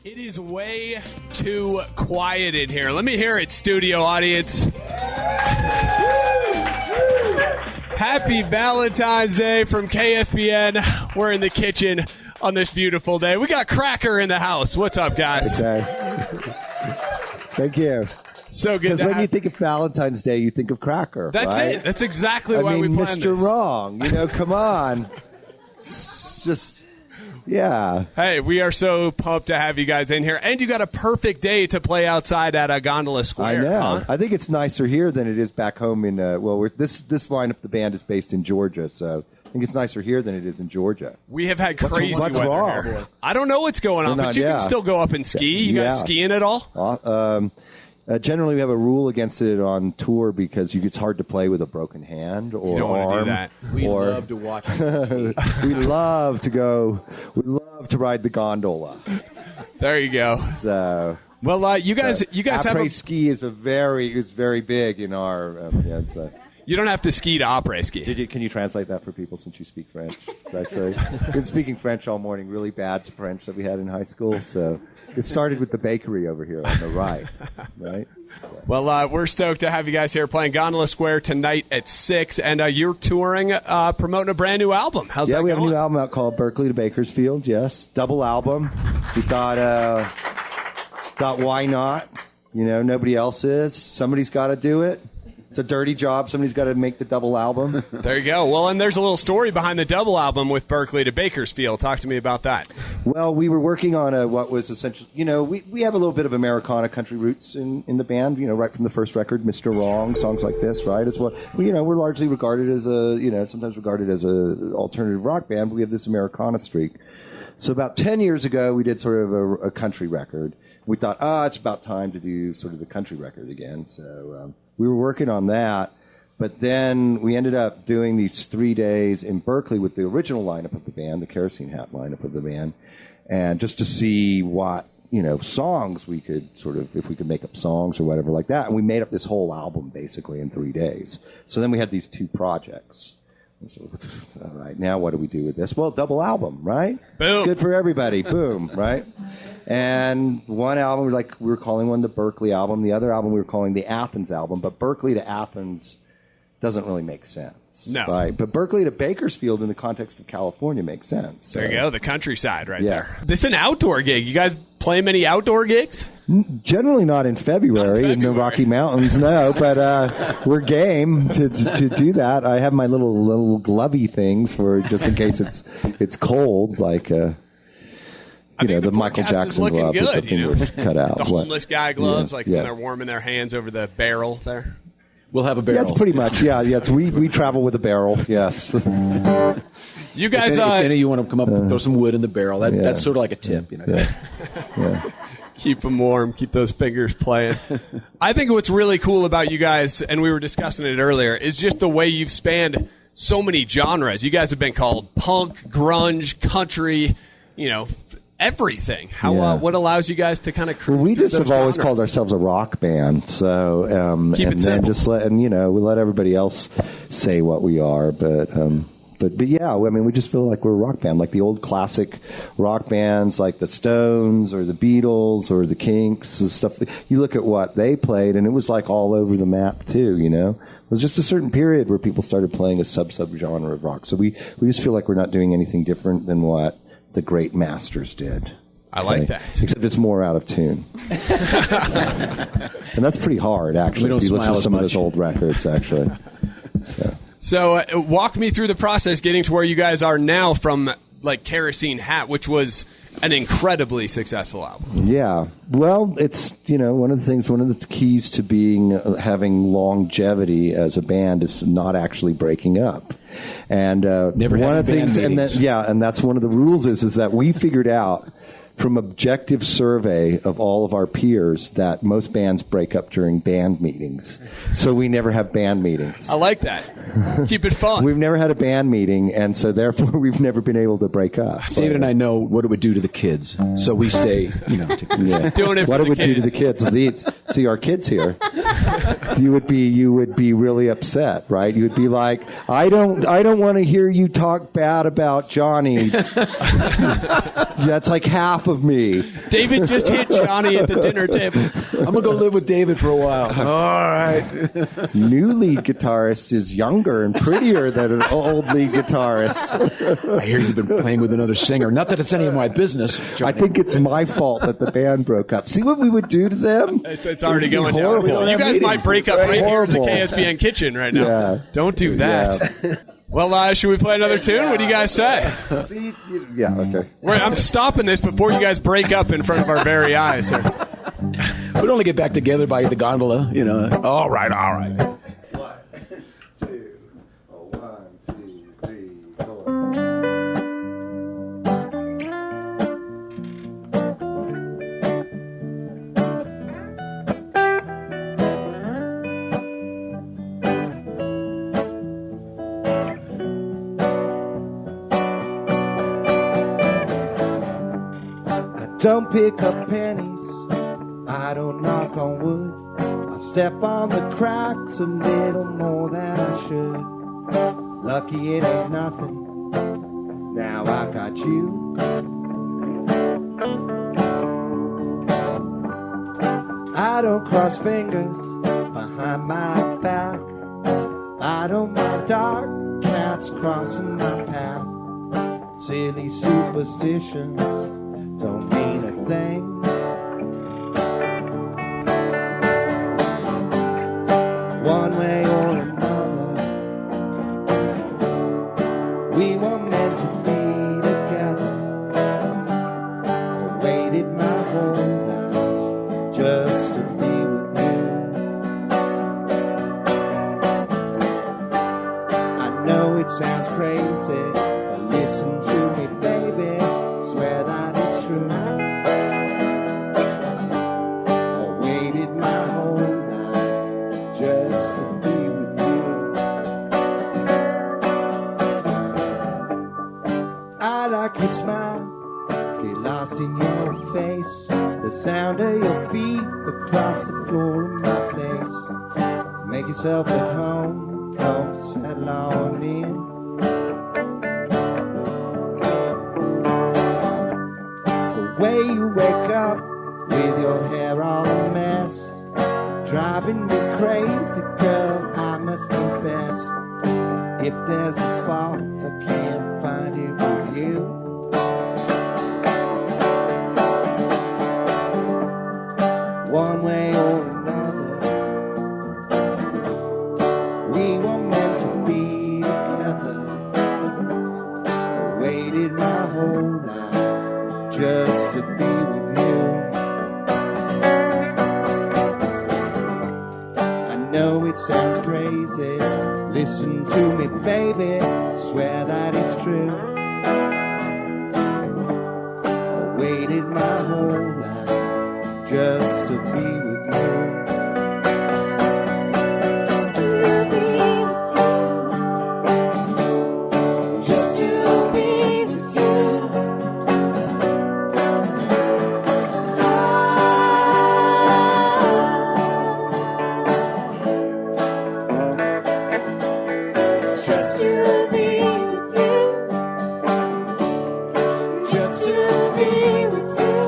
It is way too quiet in here. Let me hear it, studio audience. Happy Valentine's Day from KSPN. We're in the kitchen on this beautiful day. We got Cracker in the house. What's up, guys? Okay. Thank you. So good. Because when you think of Valentine's Day, you think of Cracker. That's right? it. That's exactly why we planned Mr. this. Wrong. Come on. It's just... Yeah. Hey, we are so pumped to have you guys in here. And you got a perfect day to play outside at Gondola Square. I know. Huh? I think it's nicer here than it is back home in, this lineup, the band is based in Georgia, so I think it's nicer here than it is in Georgia. We have had crazy what's weather wrong? here. I don't know what's going on, but you can still go up and ski. You guys skiing at all? Generally, we have a rule against it on tour because it's hard to play with a broken hand or you don't arm. Want to do that. We love to watch it. We love to go. We love to ride the gondola. There you go. So, well, you guys have a ski is very big in our. You don't have to ski to après ski. Can you translate that for people since you speak French? Actually, I've been speaking French all morning. Really bad French that we had in high school. So. It started with the bakery over here on the right. So. Well, we're stoked to have you guys here playing Gondola Square tonight at 6, and you're touring, promoting a brand new album. How's that going? Yeah, we have a new album out called Berkeley to Bakersfield, yes. Double album. We thought why not? Nobody else is. Somebody's got to do it. It's a dirty job. Somebody's got to make the double album. There you go. Well, and there's a little story behind the double album with Berkeley to Bakersfield. Talk to me about that. Well, we were working on what was essentially, we have a little bit of Americana country roots in the band, right from the first record, Mr. Wrong, songs like this, right? As well, we're largely regarded as sometimes regarded as a alternative rock band, but we have this Americana streak. So about 10 years ago, we did sort of a country record. We thought, it's about time to do sort of the country record again. So we were working on that. But then we ended up doing these 3 days in Berkeley with the original lineup of the band, the Kerosene Hat lineup of the band, and just to see what, songs we could sort of, if we could make up songs or whatever like that. And we made up this whole album basically in 3 days. So then we had these two projects. So, all right, now what do we do with this? Well, double album, right? Boom. It's good for everybody. Boom, right? And one album, we were calling one the Berkeley album. The other album we were calling the Athens album. But Berkeley to Athens doesn't really make sense. No. Right? But Berkeley to Bakersfield in the context of California makes sense. So. There you go, the countryside right there. This is an outdoor gig. You guys play many outdoor gigs? Generally not in February in the Rocky Mountains, no. But we're game to do that. I have my little glovey things for just in case it's cold, like the Michael Jackson glove with the fingers cut out. The homeless guy gloves, when they're warming their hands over the barrel there. We'll have a barrel. That's pretty much, Yes, we travel with a barrel, yes. You guys, if any of you want to come up and throw some wood in the barrel, that's sort of like a tip, Yeah. Keep them warm, keep those fingers playing. I think what's really cool about you guys, and we were discussing it earlier, is just the way you've spanned so many genres. You guys have been called punk, grunge, country, everything. What allows you guys to kind of create? Well, we just have always called ourselves a rock band. So keep it simple. Just we let everybody else say what we are, but yeah, we just feel like we're a rock band, like the old classic rock bands, like the Stones or the Beatles or the Kinks and stuff. You look at what they played, and it was like all over the map too. It was just a certain period where people started playing a sub-genre of rock. So we just feel like we're not doing anything different than what the great masters did. I like that. Except it's more out of tune. And that's pretty hard, actually. We don't if you smile listen to as some of much. those old records, actually. So walk me through the process getting to where you guys are now from Kerosene Hat, which was an incredibly successful album. Yeah. Well, it's, one of the keys to having longevity as a band is not actually breaking up. And Never one of the things, band meetings. and that's one of the rules is that we figured out from objective survey of all of our peers that most bands break up during band meetings. So we never have band meetings. I like that. Keep it fun. We've never had a band meeting, and so therefore we've never been able to break up. David and I know what it would do to the kids, so we stay, doing it for what the it would kids. do to the kids. See our kids here. you would be really upset, right? You would be like, I don't want to hear you talk bad about Johnny. That's like half of me. David just hit Johnny at the dinner table. I'm going to go live with David for a while. All right. New lead guitarist is younger and prettier than an old lead guitarist. I hear you've been playing with another singer. Not that it's any of my business, Johnny. I think it's my fault that the band broke up. See what we would do to them? It's already going horrible. down. You guys might break up right here in the KSPN kitchen right now. Yeah. Don't do that. Yeah. Well, should we play another tune? What do you guys say? See, yeah, okay. Wait, I'm stopping this before you guys break up in front of our very eyes here. We'd only get back together by the gondola, you know. All right. 1, 2, 3, 4. Don't pick up pennies, I don't knock on wood. I step on the cracks a little more than I should. Lucky it ain't nothing, now I got you. I don't cross fingers behind my back. I don't mind dark cats crossing my path. Silly superstitions don't mean a thing. One way or another, we were meant to be together. I waited my whole life just to be with you. I know it sounds crazy, but listen to me, baby, swear that it's true. I waited my whole life just to be with you. I like your smile, get lost in your face, the sound of your feet across the floor of my place. Make yourself at home, come settle on in. The way you wake up with your hair all a mess, driving me crazy, girl, I must confess. If there's a fault, I can't find it with you. One way or another, we were meant to be together. I waited my whole life just to be with you. I know it sounds crazy, listen to me, baby, swear that it's true. I waited my whole life just to be with you. Just to be with you. Just to be with you. Just to be with you.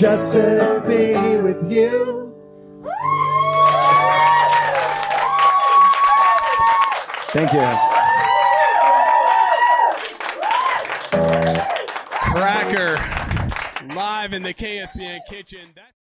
just to be with you. Thank you. Cracker live in the KSPN kitchen.